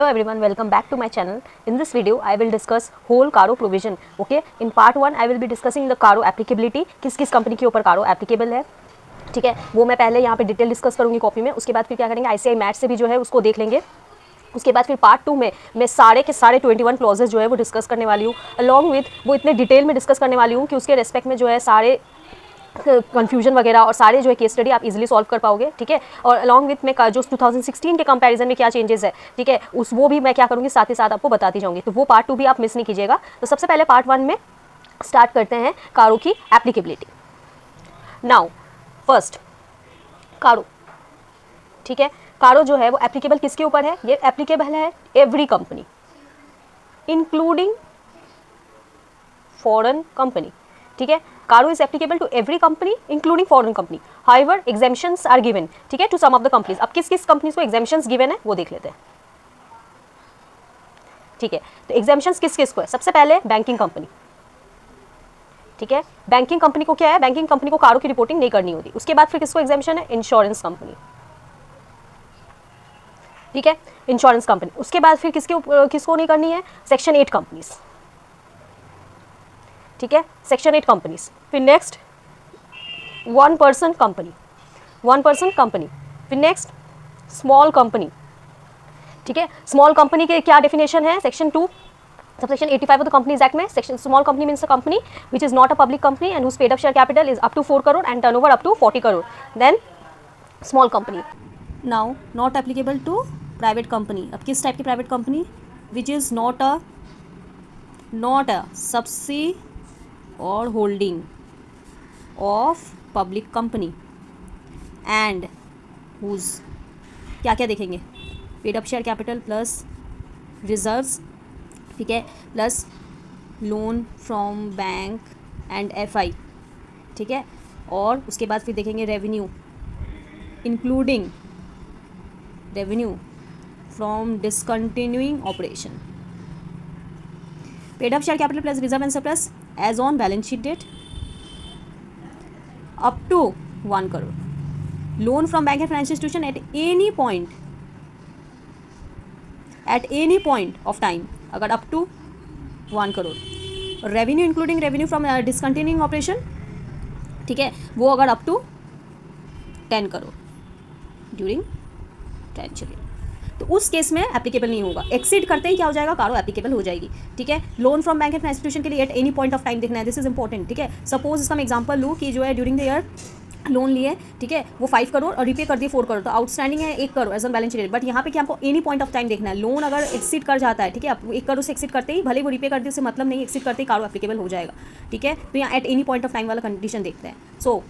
Hello everyone, welcome back to my channel. In this video, I will discuss whole CARO provision. Okay, in part 1, I will be discussing the CARO applicability. किस किस company के ऊपर CARO applicable है, ठीक है, वो मैं पहले यहाँ पे डिटेल डिस्कस करूँगी कॉपी में. उसके बाद फिर क्या करेंगे, ICAI मैट से भी जो है उसको देख लेंगे. उसके बाद फिर पार्ट 2 में मैं सारे के सारे 21 क्लॉजेज जो है वो डिस्कस करने वाली हूँ. अलॉन्ग विथ वो इतने डिटेल में डिस्कस करने वाली हूँ कि उसके रेस्पेक्ट में जो है सारे कन्फ्यूजन वगैरह और सारे जो है केस स्टडी आप इजीली सॉल्व कर पाओगे, ठीक है. और अलॉन्ग विथ में जो 2016 के कंपैरिजन में क्या चेंजेस है, ठीक है, वो भी मैं क्या करूँगी साथ ही साथ आपको बताती जाऊँगी. तो वो पार्ट 2 भी आप मिस नहीं कीजिएगा. तो सबसे पहले पार्ट 1 में स्टार्ट करते हैं कारो की एप्लीकेबिलिटी. नाउ फर्स्ट कारो, ठीक है, कारो जो है वो एप्लीकेबल किसके ऊपर है, ये एप्लीकेबल है every company including foreign company, ठीक है. CARO is applicable to every company including foreign company. However exemptions are given, ठीक है, to some of the companies. अब किस किस कंपनीज को एग्जेम्पशंस गिवन है वो देख लेते हैं, ठीक है. तो एग्जेम्पशंस किस किस को है, सबसे पहले बैंकिंग कंपनी, ठीक है. बैंकिंग कंपनी को क्या है, बैंकिंग कंपनी को कारो की रिपोर्टिंग नहीं करनी होती. उसके बाद फिर किसको एग्जेम्पशन है, इंश्योरेंस कंपनी, ठीक है, इंश्योरेंस कंपनी. उसके बाद फिर किसको नहीं करनी है, सेक्शन 8 कंपनीज, ठीक है, सेक्शन 8 कंपनीज. फिर नेक्स्ट वन पर्सन कंपनी. फिर नेक्स्ट स्मॉल कंपनी, ठीक है. स्मॉल कंपनी के क्या डेफिनेशन है, section 2 subsection 85 of the companies act में. Section small company means a company which is not a public company and whose paid up share capital is up to 4 crore and turnover up to 40 crore. Then small company. Now not applicable to private company. अब किस type की private company, which is not a subsidy और holding of public company and whose क्या क्या देखेंगे, paid up share capital plus reserves, ठीक है, plus loan from bank and FI, ठीक है. और उसके बाद फिर देखेंगे revenue including revenue from discontinuing operation, paid up share capital plus reserve and surplus as on balance sheet date up to 1 crore. Loan from bank and financial institution at any point of time अगर up to 1 crore. Revenue including revenue from discontinuing operation, ठीक है, वो अगर up to 10 crore during टेंचुरी, तो उस case में applicable नहीं होगा. एक्सीड करते ही क्या हो जाएगा, कारो एप्लीकेबल हो जाएगी, ठीक है. Loan from bank and institution के लिए eight any point of time देखना है, दिस इज इंपॉर्टेंट, ठीक है. सपोज इसका मैं एग्जांपल लूँ कि जो है ड्यूरिंग द ईयर लोन लिए, ठीक है, वो 5 करोड़ और रिपे कर दिए 4 करोड़, तो आउटस्टैंडिंग है 1 crore as on balance sheet. But यहाँ पे क्या हमको एनी पॉइंट ऑफ टाइम देखना है. लोन अगर एक्सीड कर जाता है, ठीक है, अब 1 करोड़ से एक्सीड करते ही, भले वो रिपे कर दे उससे मतलब नहीं, एक्सीड करते ही कारो एप्लीकेबल हो जाएगा, ठीक है. तो यहाँ eight any point of time वाला कंडीशन देखते हैं. सो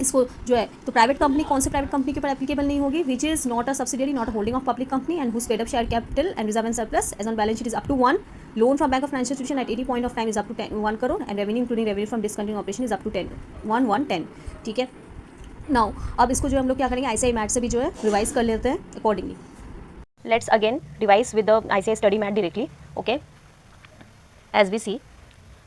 इसको जो है, तो प्राइवेट कंपनी कौन से प्राइवेट कंपनी के ऊपर एप्लीकेबल नहीं होगी, which is not a subsidiary not a holding of public company and whose paid up share capital and reserve and surplus as on balance sheet is up to 1. Loan from bank of financial institution at any point of time is up to 1 crore and revenue including revenue from discontinuing operation is up to 10, ठीक है. Now अब इसको जो हम लोग क्या करेंगे, ICAI mat से भी जो है रिवाइज कर लेते हैं accordingly. Let's again revise with the ICAI study mat directly. Okay, as we see,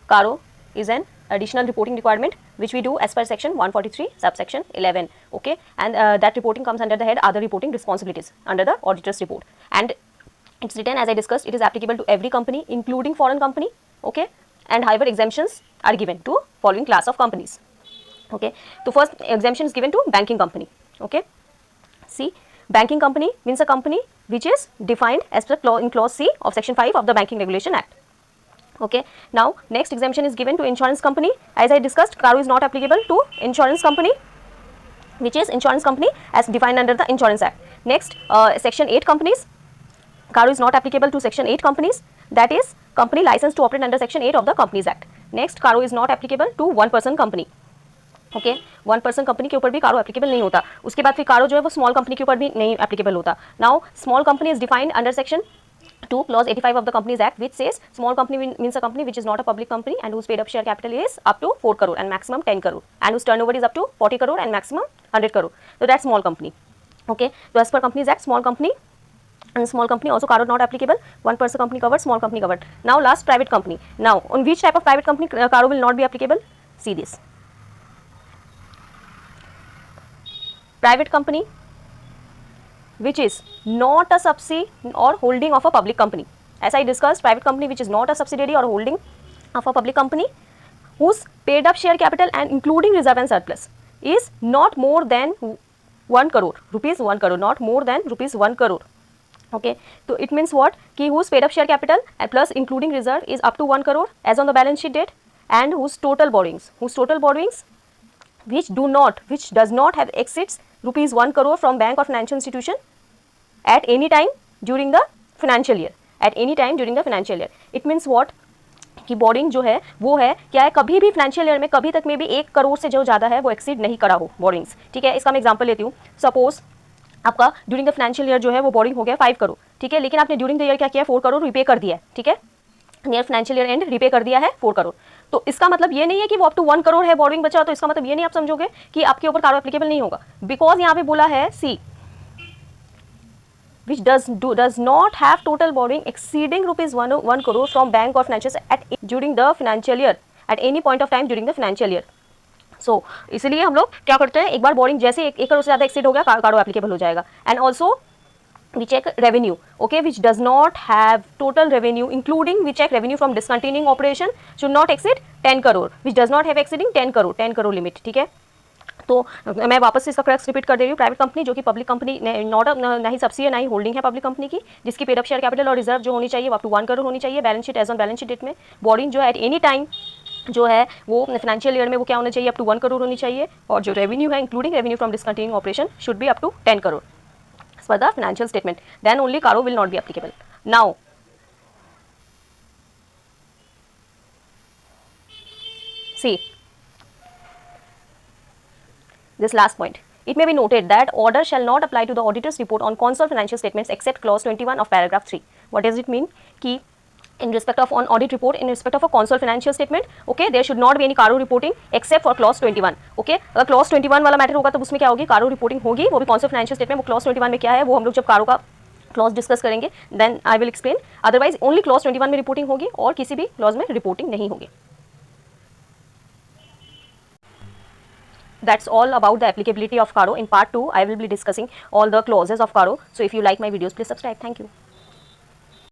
CARO is an additional reporting requirement which we do as per section 143 subsection 11, okay, and that reporting comes under the head other reporting responsibilities under the auditor's report, and it's written as I discussed, it is applicable to every company including foreign company, okay, and however exemptions are given to following class of companies, okay. So first exemption is given to banking company, okay. See, banking company means a company which is defined as per in clause C of section 5 of the Banking Regulation Act, okay. Now next exemption is given to insurance company. As I discussed, CARO is not applicable to insurance company, which is insurance company as defined under the Insurance Act. Next, section 8 companies, CARO is not applicable to section 8 companies, that is company licensed to operate under section 8 of the Companies Act. Next, CARO is not applicable to one person company, okay. One person company के ऊपर भी कारो applicable नहीं होता. उसके बाद फिर कारो जो है वो स्मॉल कंपनी के ऊपर भी नहीं एप्लीकेबल होता. Now small company is defined under section 2 clause 85 of the Companies Act, which says small company means a company which is not a public company and whose paid up share capital is up to 4 crore and maximum 10 crore and whose turnover is up to 40 crore and maximum 100 crore. So that's small company, okay. So as per Companies Act, small company and small company also CARO not applicable. One person company covered, small company covered. Now last, private company. Now on which type of private company CARO will not be applicable? See this. Private company which is not a subsidiary or holding of a public company. As I discussed, private company which is not a subsidiary or holding of a public company, whose paid up share capital and including reserve and surplus is not more than 1 crore rupees, 1 crore, not more than rupees 1 crore. Okay, so it means what? Ki whose paid up share capital and plus including reserve is up to 1 crore as on the balance sheet date, and whose total borrowings which does not have exceeds rupees 1 crore from bank or financial institution at any time during the financial year. At any time during the financial year. It means what? कि boring जो है वो है क्या है, कभी भी financial year में कभी तक में भी 1 करोड़ से जो ज़्यादा है वो एक्सीड नहीं करा हो बोरिंग्स. ठीक है, इसका मैं एग्जांपल लेती हूँ. सपोज आपका ड्यूरिंग द फाइनेंशियल ईयर जो है वो बोरिंग हो गया 5 करोड़. ठीक है, लेकिन आपने ड्यूरिंग द ईयर क्या किया, 4 करोड़ रिपे कर दिया है. ठीक है, near financial year and repay कर दिया है 4 करोड़. तो इसका मतलब ये नहीं है कि वो अप टू 1 करोड़ है बोरिंग बचा, तो इसका मतलब ये नहीं आप समझोगे कि आपके ऊपर कारो एप्लीकेबल नहीं होगा. बिकॉज यहाँ पे बोला है सी which does not have total borrowing exceeding rupees 1 crore from bank or financial during the financial year at any point of time during the financial year. So इसलिए हम लोग क्या करते हैं, एक बार बोरिंग जैसे 1 करोड़ से ज़्यादा एक्सीड हो गया कार्डो एप्लीकेबल हो जाएगा. And also we check revenue, okay, which does not have total revenue including we check revenue from discontinuing operation should not exceed 10 crore, which does not have exceeding 10 crore limit. ठीक है, तो मैं वापस से इसका crux repeat कर दे रही हूँ. प्राइवेट कंपनी जो कि पब्लिक कंपनी नॉट ना ही सब्सिडी ना ही होल्डिंग है पब्लिक कंपनी की, जिसकी पेड अप शेयर कैपिटल और रिजर्व जो होनी चाहिए वो अप टू 1 करोड़ होनी चाहिए balance sheet as on balance sheet date में. बोरिंग जो है एट एनी टाइम जो है वो फाइनेंशियल ईयर में वो क्या होना चाहिए, अप टू 1 करोड़ होनी चाहिए. और जो रेवेन्यू है including revenue from discontinuing operation should be up to 10 crore for the financial statement. Then only CARO will not be applicable. Now see this last point. It may be noted that order shall not apply to the auditor's report on consolidated financial statements except clause 21 of paragraph 3. What does it mean? कि in respect of on audit report, in respect of a consolidated financial statement, okay, there should not be any CARO reporting except for clause 21. Okay, अगर clause 21 वाला matter होगा तो उसमें क्या होगी, CARO reporting होगी, वो भी consolidated financial statement. वो clause 21 में क्या है वो हम लोग जब CARO का क्लॉज डिस्कस करेंगे then I will explain. Otherwise only clause 21 में रिपोर्टिंग होगी और किसी भी क्लॉज में रिपोर्टिंग नहीं होगी. That's all about the applicability of CARO. In part 2 I will be discussing all the clauses of CARO. So if you like my videos, please subscribe. Thank you.